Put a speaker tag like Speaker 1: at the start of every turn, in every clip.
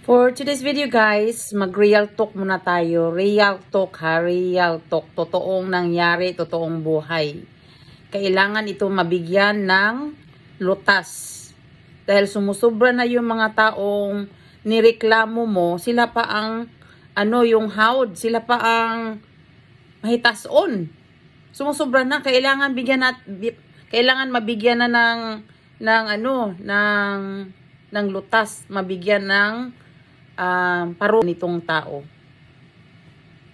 Speaker 1: For today's video guys, mag-real talk muna tayo. Real talk ha, real talk. Totoong nangyari, totoong buhay. Kailangan ito mabigyan ng lutas. Dahil sumusobra na yung mga taong nireklamo mo, sila pa ang yung hawd, sila pa ang mahitason. Sumusobra na, kailangan mabigyan na ng lutas, mabigyan ng paro nitong tao.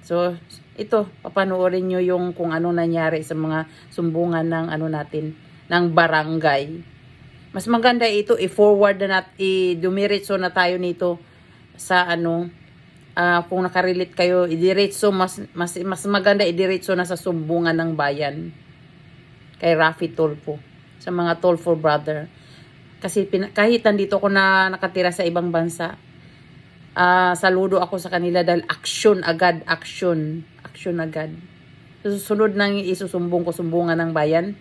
Speaker 1: So, ito, papanoorin nyo yung kung ano nangyari sa mga sumbungan ng ng barangay. Mas maganda ito, i-forward na i-dumiretso na tayo nito sa kung nakarelate kayo, idiretso, mas maganda idiretso na sa sumbungan ng bayan. Kay Raffy Tulfo, sa mga Tulfo brother. Kasi kahit nandito ko na nakatira sa ibang bansa, saludo ako sa kanila dahil action agad. Susunod nang sumbungan ng bayan,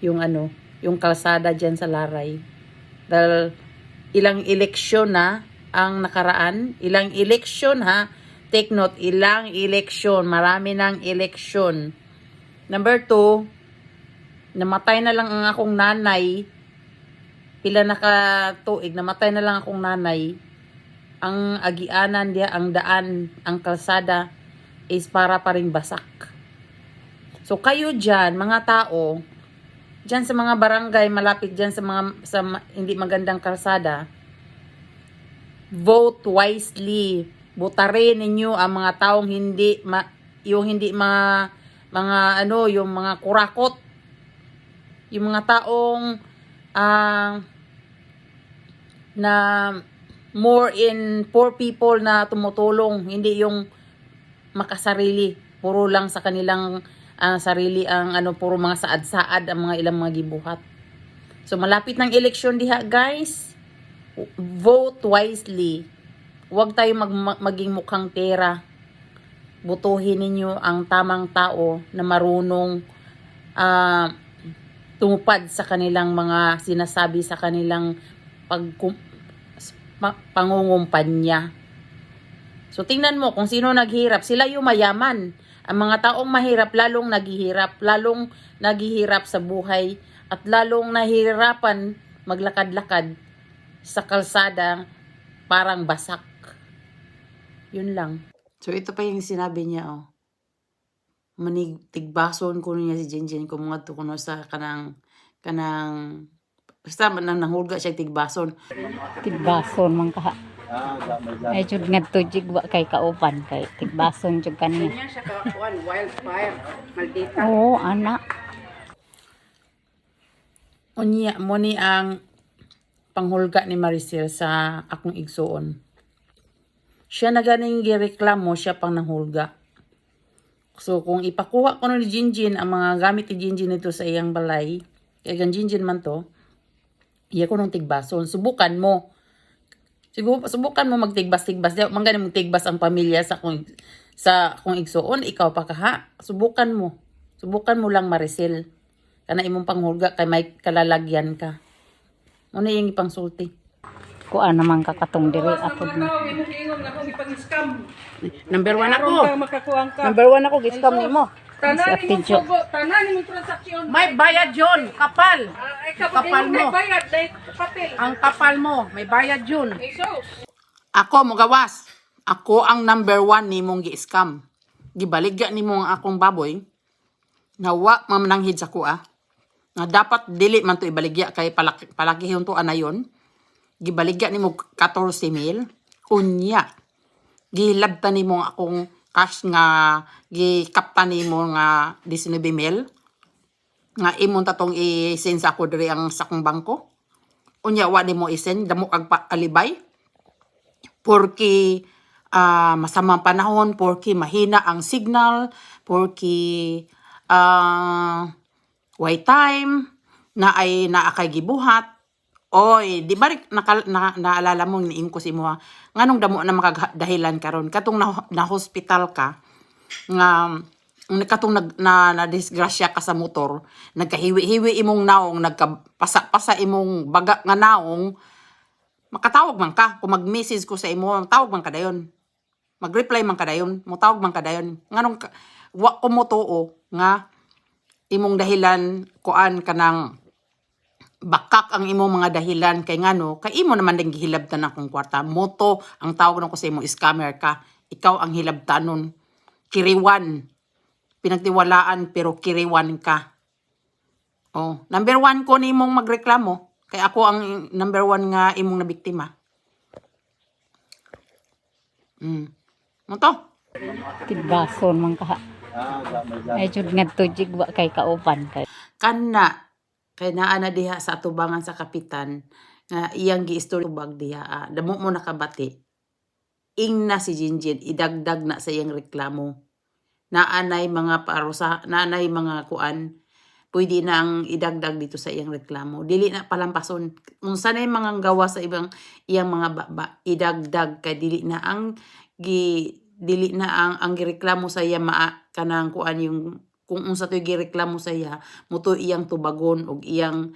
Speaker 1: yung kalsada dyan sa Laray. Dahil ilang eleksyon na ang nakaraan, ilang eleksyon ha, take note, ilang eleksyon, marami ng eleksyon. Number 2, namatay na lang ang akong nanay, pila nakatuig, namatay na lang akong nanay. Ang agianan dia, ang daan, ang kalsada is para pa ring basak. So kayo dyan, mga tao, dyan sa mga barangay, malapit dyan sa hindi magandang kalsada, vote wisely. Botarin ninyo ang mga taong yung mga kurakot. Yung mga taong na more in poor people na tumutulong, hindi yung makasarili, puro lang sa kanilang sarili ang puro mga saad-saad ang mga ilang mga gibuhat. So malapit ng eleksyon diha guys, vote wisely. Huwag tayo maging mukhang pera. Butuhin ninyo ang tamang tao na marunong tumupad sa kanilang mga sinasabi sa kanilang pangungumpanya. So tingnan mo kung sino naghihirap, sila yung mayaman. Ang mga taong mahirap lalong naghihirap sa buhay at lalong nahihirapan maglakad-lakad sa kalsada parang basak. Yun lang. So ito pa yung sinabi niya manigtigbason ko niya si Jinjin ko mga to kuno sa kanang basta man nahulga siya tigbason.
Speaker 2: Tigbason man ka. Ay jud ngadto jigwa kay kauban kay tigbason jud kaniya.
Speaker 1: Kanya siya kakuan wildfire, maldita.
Speaker 2: Oo, anak.
Speaker 1: Unya mo ni ang panghulga ni Maricel sa akong igsuon. Siya na ganing gireklamo, siya pang nanghulga. So kung ipakuha ko ni Jinjin ang mga gamit ni Jinjin nito sa iyang balay, kaya gan Jinjin man to, iya ko nung tigbason. Subukan mo magtigbas-tigbas. Mangga mong tigbas ang pamilya sa kung igsuon, ikaw pa kaha. Subukan mo lang Maricel. Kana imong panghulga kay may kalalagyan ka. Ano yung ipangsulti?
Speaker 2: Kuan naman kakatong diri apod na.
Speaker 1: Number 1 ako.
Speaker 2: Number 1 ako giskam nimo.
Speaker 3: Tanan mo sugo, tanan mo transaksyon.
Speaker 1: May bayad yun, kapal.
Speaker 3: Kapal mo. Bayad, papel.
Speaker 1: Ang kapal mo, may bayad yun.
Speaker 3: Pesos.
Speaker 1: Ako, mugawas. Ako ang number 1 ni mong gi-scam. Gibaligya ni mong akong baboy. Nawa mamananghid sa kuha. Na dapat dili man to ibaligya kay palaki to anayon. Gibaligya ni mo 14,000. Unya. Gilabta ni mong akong cash nga gikapta ni mo nga 19,000. Nga imong tatong i-send sa ako diri ang sakong bangko. Unya wa ni mo i-send damo kag alibay. Porque masamang panahon, porque mahina ang signal, porque way time na ay naakay gibuhat. Oy, di ba naalala mo niing ko si mo nganong damo na makadahilan karon katong na hospital ka nga katong na disgrasya ka sa motor, nagkahiwi-hiwi imong naong, nagkapasa-pasa imong baga nga naong, Makatawag man ka. Kung mag-message ko sa imo, tawag man ka dayon. Mag-reply man ka dayon. Mutawag man ka dayon. Nganong wa ko mo tuo nga imong dahilan kuan kanang bakak ang imong mga dahilan kay ngano kay imo naman ding gihilabtan akong kwarta. Moto ang tawag nako sa imo scammer ka. Ikaw ang hilabtanon. Kiriwan. Pinagtiwalaan pero kiriwan ka. Oh, number 1 ko ni imong magreklamo. Kay ako ang number 1 nga imong nabiktima. Moto.
Speaker 2: Tigbason man kaha. Ay jud ngadto jig wa kay kauban kay.
Speaker 1: Kana kay naa na diha sa atubangan sa kapitan nga iyang giistorya bag diha. Damo mo nakabati. Ing na si Jinjin idagdag na sa iyang reklamo. Naanay mga parusa, naanay mga kuan pwede na ang idagdag dito sa iyang reklamo. Dili na palampason. Kung sanay mga gawa sa ibang iyang mga baba, idagdag kay dili na ang gireklamo sa iya kanang kuan yung kung unsa toy gireklamo sa iya, muto iyang tubagon og iyang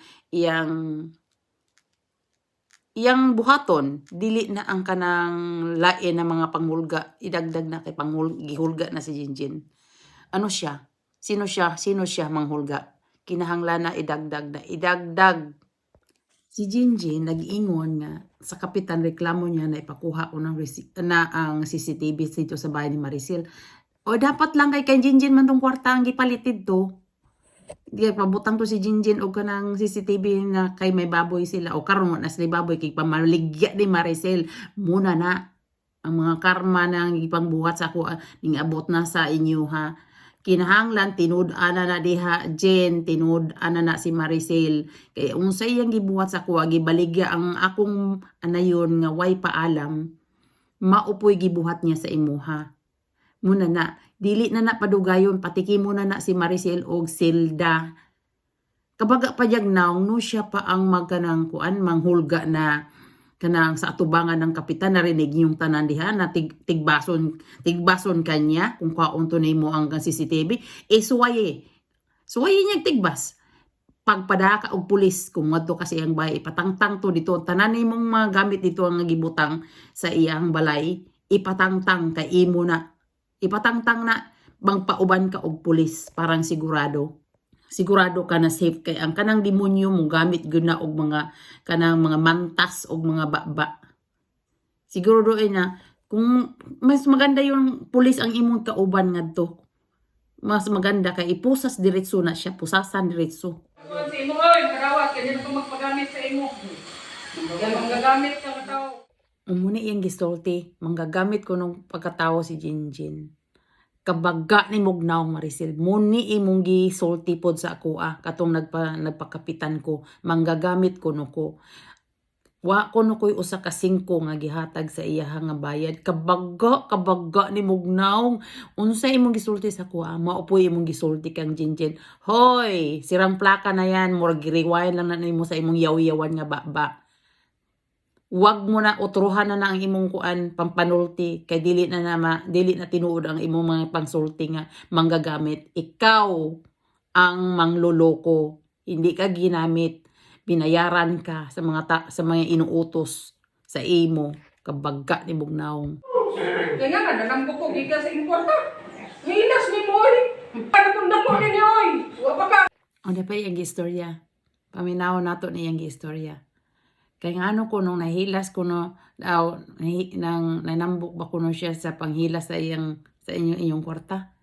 Speaker 1: buhaton, dili na ang kanang lain na mga panghulga, idagdag na kay gihulga na si Jinjin. Ano siya? Sino siya manghulga? Kinahanglan na idagdag. Si Jinjin nag-ingon nga sa kapitan reklamo niya na ipakuha ko ng ang CCTV dito sa bahay ni Maricel. O dapat lang kay Jinjin man tong kwarta ang gipalitid to. Di pabutang to si Jinjin og kanang CCTV na kay may baboy sila o karon na sila baboy kay pamaligya ni Maricel. Muna na ang mga karma nang ipangbuhat sa ako ning abot na sa inyo ha. Kinahanglan tinud-ana na diha Jen, tinud-ana na si Maricel. Kay unsay iyang gibuhat sa kuha gibaligya ang akong anayon nga way paalam, maupoy gibuhat niya sa imuha. Muna na, dili na padugayon, patiki muna na si Maricel og Silda. Kabaga pa jag naong no siya pa ang magkanang kuan manghulga na kanang sa atubangan ng kapitan narinig yung tanan diha na tigbason kanya kung kaon to nimo ang CCTV suwaye niya tigbas pagpadaka og pulis kung ngadto kasi ang balay ipatangtang to dito tanan nimong mga gamit dito ang gibutang sa iyang balay ipatangtang kay imo na ipatangtang na bang pauban ka og pulis parang sigurado ka na safe kay ang kanang demonyo mo gamit gyud na og mga kanang mga mantas og mga baba. Siguro doon na kung mas maganda yung pulis ang imong kauban ngadto. Mas maganda kay ipusas diretso na siya, pusasan diretso.
Speaker 3: Sa imo oy, karawat kanya na magpagamit sa imo. Yan ang gagamit sa tao.
Speaker 1: Umuni iyang gisulti, manggagamit ko nung pagkatawo si Jinjin. Kabaga ni Mugnaw Maricel, muni imong gisulti pod sa ako katong nagpakapitan ko, manggagamit ko no ko. Wa ko no ko'y usa ka 5 nga gihatag sa iya nga bayad. Kabaga ni Mugnaw. Unsa imong gisulti sa ako maupoy imong gisulti kang Jinjin. Hoy, sirang plaka na yan, murag rewind lang na nimo sa imong yaw-yawan nga baba. Wag mo na utruhan na ang imong kuan pampanulti kay dili na tinuod ang imong mga pangsulti nga manggagamit. Ikaw ang mangloloko, hindi ka ginamit, binayaran ka sa mga inuutos sa imo kabagka ni Bugnaw.
Speaker 3: Kaya nga nanambok ko gikan sa importa. Hilas ni mo oy. Para tundang mo kini oy. Wa pa ka.
Speaker 1: Ano pa yung istorya? Paminaw nato ni yung istorya. Kaya nga ano ko nung nahilas ko no, nanambok ba ko no siya sa panghilas sa inyong kwarta.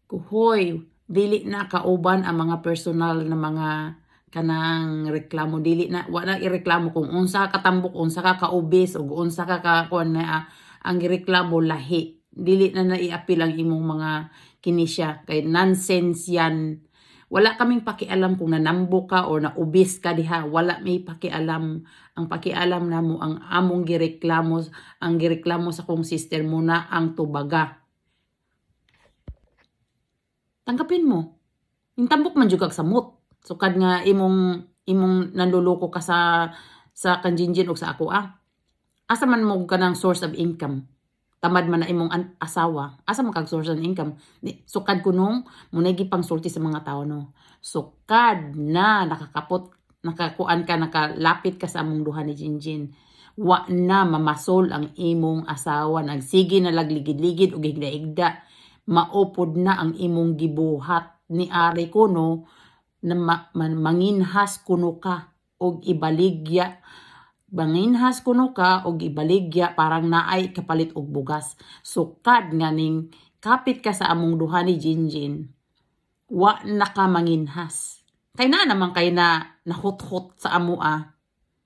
Speaker 1: Kuhoy, dili na kauban ang mga personal na mga kanang reklamo. Dili na, wala ireklamo kung unsa ka tambok, unsa ka kaubis, o unsa ka kuan na ang ireklamo lahi. Dili na naiapil ang imong mga kinisya. Kay nonsense yan. Wala kaming pakialam kung nanambok ka o naubis ka diha. Wala may pakialam. Ang pakialam na mo ang among gireklamo, ang gireklamo sa kong sister mo na ang tubaga. Tanggapin mo. Yung tambok man jud kag samot. Sukad nga imong nanluloko ka sa kanjinjin o sa ako Asa man mo kanang source of income? Tamad man na imong asawa, asa man kag source of income? Sukad kunong munay gipangsulti sa mga tao no. Sukad na nakakuan ka, nakalapit ka sa among duha ni Jinjin. wa na mamasol ang imong asawa, nagsige na lagligid-ligid ug higda-higda, maupod na ang imong gibuhat ni ari kuno na manginhas kuno ka og ibaligya, manginhas kuno ka og ibaligya parang naay kapalit og bugas. Sukad nga ning kapit ka sa among duha ni Jinjin, wa na ka manginhas. Kay na naman kay na nahot-hot sa amua.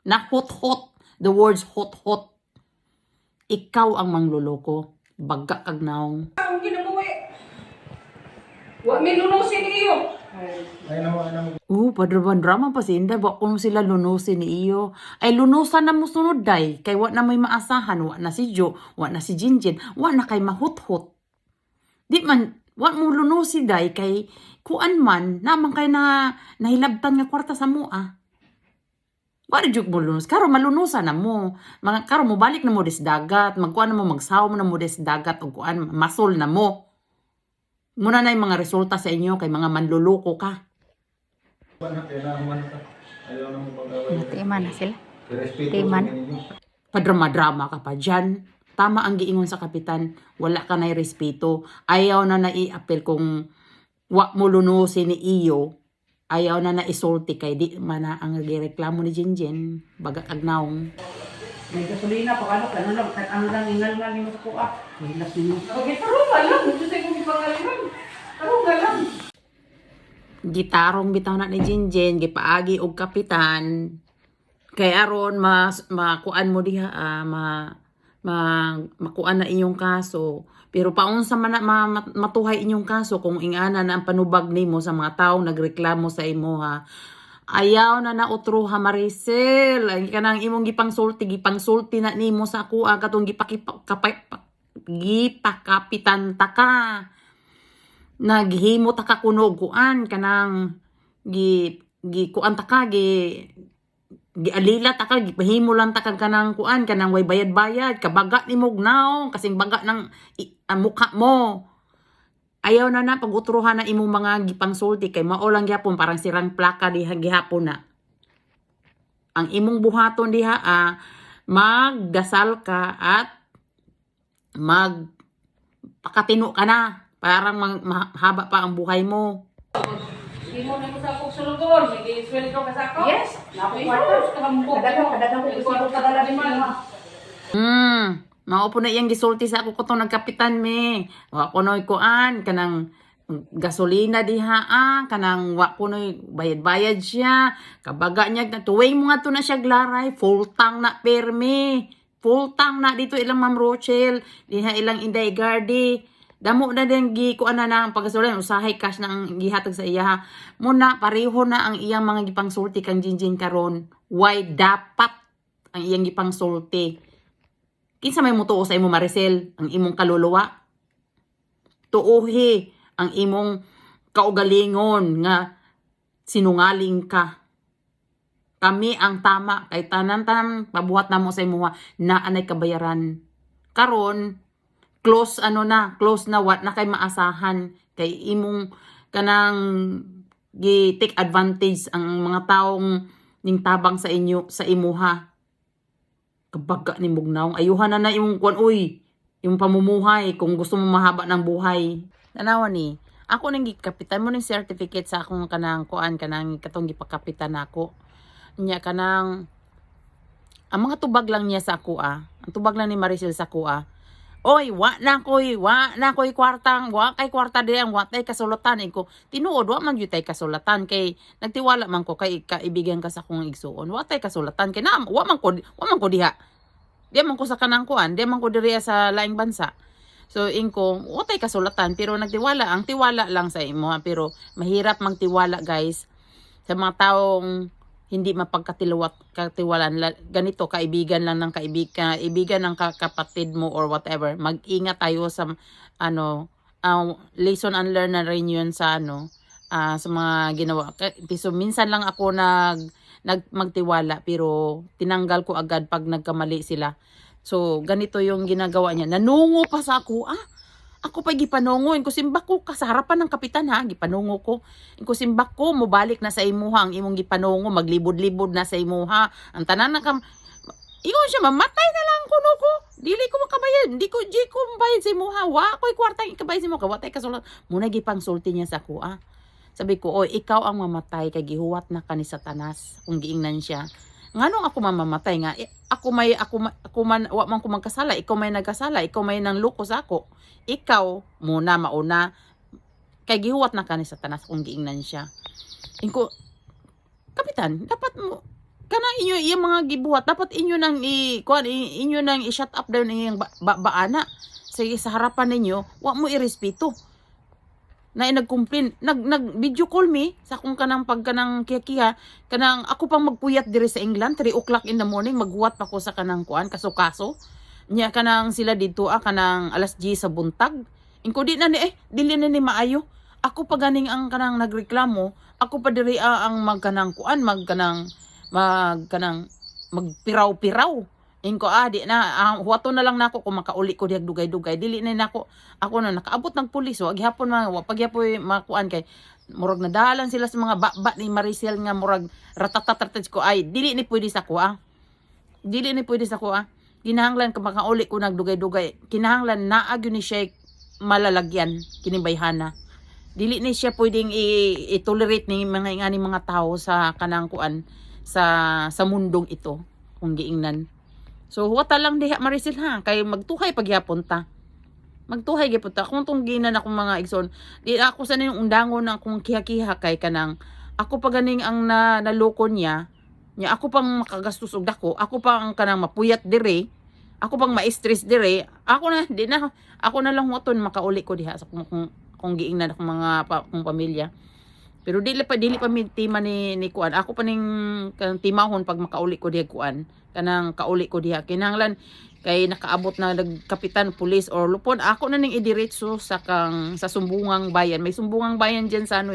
Speaker 1: Nahot-hot. The words hot-hot. Ikaw ang mangluloko. Bagga kag naong.
Speaker 3: Ang ginabuhi. Wa mi lunusin iyo.
Speaker 1: Padraman-drama pa si Inday. Wa kung sila lunusin ni iyo. Ay lunusan na mo sunod day. Kay wa na may maasahan. Wa na si Jo. Wa na si Jinjin. Wa na kay mahot-hot. Di man, wa mo lunusi day kay kuan man, naman kay na nahilabtan nga kwarta sa mua. Wa rin mo lunus. Karo malunusan na mo. Karo mo balik na mo des dagat. Magkuan na mo, magsaw mo na mo des dagat. O kuan, masol na mo. Muna na yung mga resulta sa inyo kay mga manluloko ka.
Speaker 2: Natiman na sila. Timan.
Speaker 1: Padrama-drama ka pa dyan. Tama ang giingon sa kapitan, wala ka na'y respeto. Ayaw na naiapel kung wa mo lunusin ni iyo. Ayaw na naisulti kay di man na ang gireklamo ni Jinjin. Baga kagnaong.
Speaker 3: May gasolina pa ano lang kahit ano lang ingal-ngal mo sa kuha. Hilas niyo. Okay, tarong nga lang. Gusto sa kong ipangalan. Tarong nga lang.
Speaker 1: Gitarong bitaw na ni Jinjin, gipaagi og kapitan. Kay aron makuan mo diha makuan na inyong kaso. Pero paunsa man na matuhay inyong kaso kung ingana na ang panubag nimo sa mga taong nagreklamo sa imo ha. Ayaw na nautro ha Maricel. Ay kanang imong gipangsulti na nimo sa kuha katong gipakapitan ta ka. Naghimo ta ka kuno kuan kanang kuan ta ka gialila ta ka gipahimo lang ta kag kanang kuan kanang way bayad-bayad kabaga ni mugnaw kasing baga ng mukha mo. Ayaw na pag-utrohan na imong mga gipangsulti kay mao lang gyapon parang sirang plaka diha gihapon na. Ang imong buhaton diha magdasal ka at magpakatino ka na parang mahaba pa ang buhay mo.
Speaker 3: Imo na mo sa akong sulugon. Nag-i-sweldo ka sa ako?
Speaker 4: Yes.
Speaker 3: Nakapagwartos ka mo.
Speaker 4: Kadaghan ko kadala ni mo.
Speaker 1: Mao po na iyang gisulti sa ako kutong nagkapitan me. Wa ko noy kuan kanang gasolina diha kanang wa ko noy bayad-bayad siya. Kabaga niya tuwing mo nga to na siya glaray full tank na permi. Full tank na dito ilang Ma'am Rochelle, diha ilang Inday Gardi. Damo na din kuan na ang paggasolina usahay cash na ang gihatag sa iya ha. Muna pareho na ang iyang mga gipangsulti kang Jinjin karon. Why dapat ang iyang gipangsulti? Kinsa may mutuo sa imo Maricel? Ang imong kaluluwa? Tuohi ang imong kaugalingon nga sinungaling ka. Kami ang tama kay tanan-tanan pabuhat namo sa imo na anay kabayaran. Karon close na what na kay maasahan kay imong kanang gi-take advantage ang mga taong ning tabang sa inyo sa imuha. Kabaga ni mugnaw ayuhan na imong kuan yung pamumuhay kung gusto mo mahaba ng buhay. Tanawa ni ako nang gikapitan mo ning certificate sa akong kanang kuan kanang katong gipakapitan nako. Nya kanang ang mga tubag lang niya sa ako ang tubag lang ni Maricel sa ako Oy, wa na koy kwartang, wa kay kwarta diyan, wa tay kasulatan ko. Tinuod wa man gyud tay kasulatan kay nagtiwala man ko kay kaibigan ka sa akong igsuon. Wa tay kasulatan kay na wa man ko diha. Di man ko sa kanang kuan, di man ko diriya sa laing bansa. So ingko, wa tay kasulatan pero nagtiwala, ang tiwala lang sa imo pero mahirap magtiwala guys sa mga taong hindi mapagkatiwalaan. Ganito, kaibigan lang ng kaibigan ng kapatid mo or whatever. Mag-ingat tayo sa lesson and learn na rin yun sa sa mga ginawa. So minsan lang ako magtiwala pero tinanggal ko agad pag nagkamali sila. So ganito yung ginagawa niya. Nanungo pa sa ako. Ako pa gipanungo, ko simbak ko sa harapan ng kapitan gipanungo ko. Ko simbak ko mobalik na sa imuha ang imong gipanungo, maglibod-libod na sa imuha. Ang tanan Ingon siya, mamatay na lang kuno ko. Dili ko makabayad. Di ko bayad sa imuha. Wa ko'y kwartang ikabayad sa imuha. Watay kasulot. Muna gipang sulti niya sa kuha. Sabi ko, oy, ikaw ang mamatay kay gihuwat na ka ni Satanas. Kung giingnan siya. Nganong ako mamamatay nga? Ako man, wa man ko magkasala. Ikaw may nagkasala. Ikaw may nang luko sa ako. Ikaw, muna, mauna. Kay gihuwat na ka ni Satanas kung giingnan siya. Inko, Kapitan, dapat mo, kanang inyo yung mga gibuhat dapat inyo nang inyo nang i-shut up down iyang baana sa harapan ninyo wa mo irespeto na nag-complain nag video call me sa kung kanang pagkanang kiya kanang ako pang magpuyat diri sa England 3 o'clock in the morning maghuwat pa ko sa kanang kuan kaso nya kanang sila dito kanang alas 10 sa buntag ingko di na ni dili na ni maayo ako pa ganing ang kanang nagreklamo ako pa diri ang magkanang kuan magkanang magpiraw-piraw. Inko di na huwato na lang nako kung makauli ko diag dugay-dugay. Dili na nako ako na nakaabot ng pulis wa gihapon pagyapoy makuan kay murag nadalan sila sa mga baba ni Maricel nga murag ratatatatad ko ay dili ni pwede sa kuha. Dili ni pwede sa kuha. Kinahanglan ka makauli ko nagdugay-dugay. Kinahanglan naa gyud ni siya malalagyan kini bayhana. Dili ni siya pwedeng i-tolerate ni mga tao sa kanang kuan sa mundong ito kung giingnan. So huwata lang diha Maricel ha kay magtuhay pagyapon ta. Magtuhay gyapon ta kung tong ginan akong mga igsoon. Di ako sa ning undangon akong kiha-kiha kay kanang ako pa ganing ang naloko niya ako pang makagastos og dako, ako pang kanang mapuyat dire, ako pang ma-stress dire. Ako na lang huwaton makauli ko diha sa kung giingnan akong mga kong pamilya. Pero dili pa tima ni kuan. Ako pa ning timahon pag makauli ko diha kuan. Kanang kauli ko diha kinahanglan kay nakaabot na nagkapitan pulis or lupon ako na ning idiretso sa sumbungang bayan. May sumbungang bayan diyan sa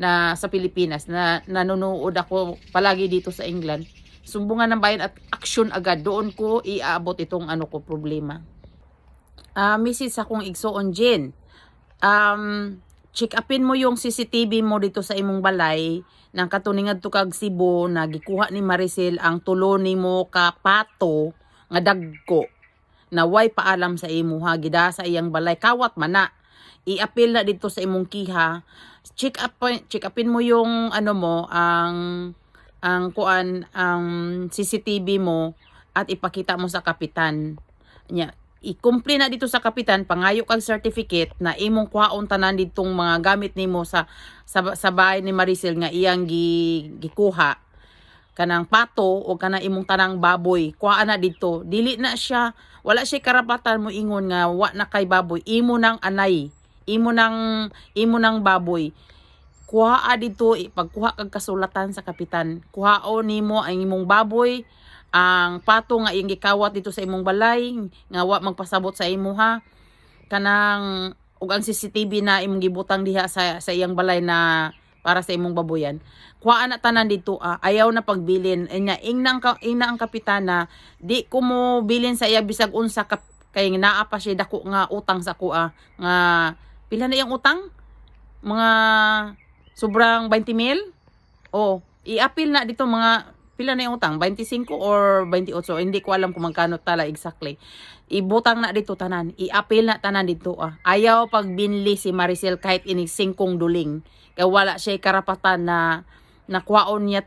Speaker 1: na sa Pilipinas na nanonood ako palagi dito sa England. Sumbungan ng bayan at action agad doon ko iaabot itong problema. Message akong igsoon Jen. Check upin mo yung CCTV mo dito sa imong balay nang katuningan to kag Cebu na gikuha ni Maricel ang tulo nimo ka pato nga dagko na way paalam sa imo gida sa iyang balay kawat mana i-appeal na dito sa imong kiha. Check upin mo yung ang CCTV mo at ipakita mo sa kapitan nya. I-complain na dito sa kapitan, pangayo kag certificate na imong kuhaon tanan ditong mga gamit nimo sa bahay ni Maricel nga iyang gikuha kanang pato o kanang imong tanang baboy. Kuha na dito. Dili na siya, wala siya karapatan mo ingon nga wa na kay baboy. Imo nang anay, imo nang baboy. Kuha dito pagkuha kag kasulatan sa kapitan. Kuhaon nimo ang imong baboy, ang pato nga iyang gikawat dito sa imong balay nga wa magpasabot sa imo kanang ug ang CCTV na imong gibutang diha sa iyang balay na para sa imong baboyan kuha na tanan dito ayaw na pagbilin ingna ang kapitana di ko mo bilin sa iya bisag unsa kay naa pa siya dako nga utang sa kuha nga pila na iyang utang mga sobrang 20 mil i-appeal na dito mga pila na yung utang? 25 or 28? So, hindi ko alam kung magkano tala exactly. Ibutang na dito tanan. I-appeal na tanan dito. Ayaw pagbinli si Maricel kahit inig 5 duling. Kaya wala siya karapatan na kuhaon niya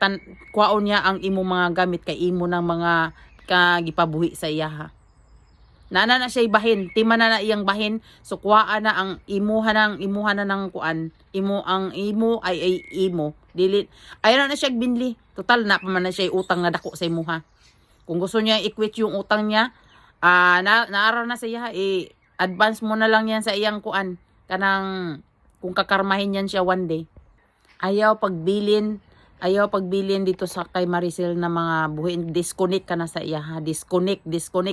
Speaker 1: ang imo mga gamit kay imo ng mga kagipabuhi sa iya Nana na siya bahin. Tima na iyang bahin. So, kuhaan na ang imuha na ng kuan. Imo ay imo. Dili. Ayaw na siya binli. Total na pa man na siya utang na dako sa imuha. Kung gusto niya i-quit yung utang niya, naaraw na siya, advance mo na lang yan sa iyang kuan. Kanang, kung kakarmahin yan siya one day. Ayaw pagbilin dito sa kay Maricel na mga buhin. Disconnect ka na sa iya Disconnect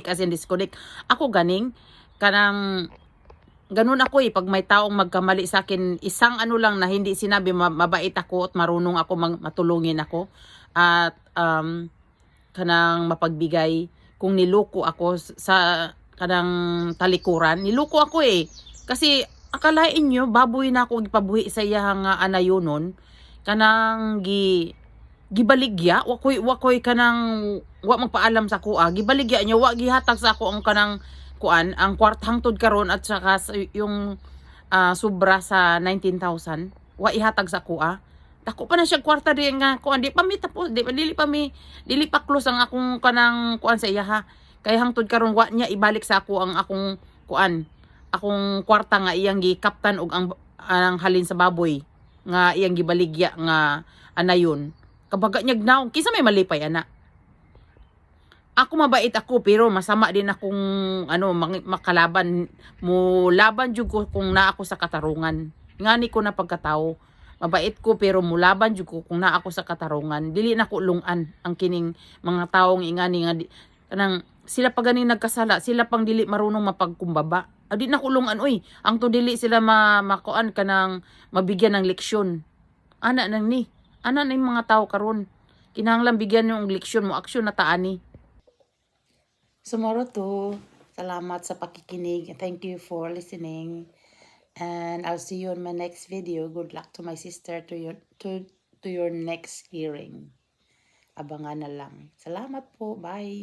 Speaker 1: as in disconnect. Ako ganing, ganun ako pag may taong magkamali sa akin, isang lang na hindi sinabi, mabait ako at marunong ako matulungin ako at kanang mapagbigay. Kung niloko ako sa kanang talikuran, niloko ako kasi akalain nyo baboy na ako ipabuhi sa iya nga anayonon kanang gibaligya wakoy kanang wa magpaalam sa kuha, gibaligya niya wa gihatag sa ako ang kanang kuan ang kwartang tud karon at saka yung sobra sa 19,000 wa ihatag sa kuha. Dako pa na siya kwarta di nga kuan di pa mi tapos dili pa close ang akong kanang kuan sa iya ha. Kay hangtod karon wa niya ibalik sa ako ang akong kuan, akong kwarta nga iyang gikaptan og ang halin sa baboy nga iyang gibaligya nga anayon. Kabaga niya naong kinsa may malipay ana. Ako mabait ako pero masama din akong makalaban mo laban jud ko kung naa ako sa katarungan. Ngani ko na pagkatao. Mabait ko pero mulaban jud ko kung naa ako sa katarungan. Dili na ko lungan ang kining mga taong ingani nga kanang sila pa ganing nagkasala, sila pang dili marunong mapagkumbaba. Di na ko lungan oy. Ang to dili sila makuan kanang mabigyan ng leksyon. Ana nang ni. Ana na yung mga tao karon. Kinahanglan bigyan yung leksyon mo aksyon na taani. Sumaro to. Salamat sa pakikinig. Thank you for listening. And I'll see you on my next video. Good luck to my sister to your next hearing. Abangan na lang. Salamat po. Bye.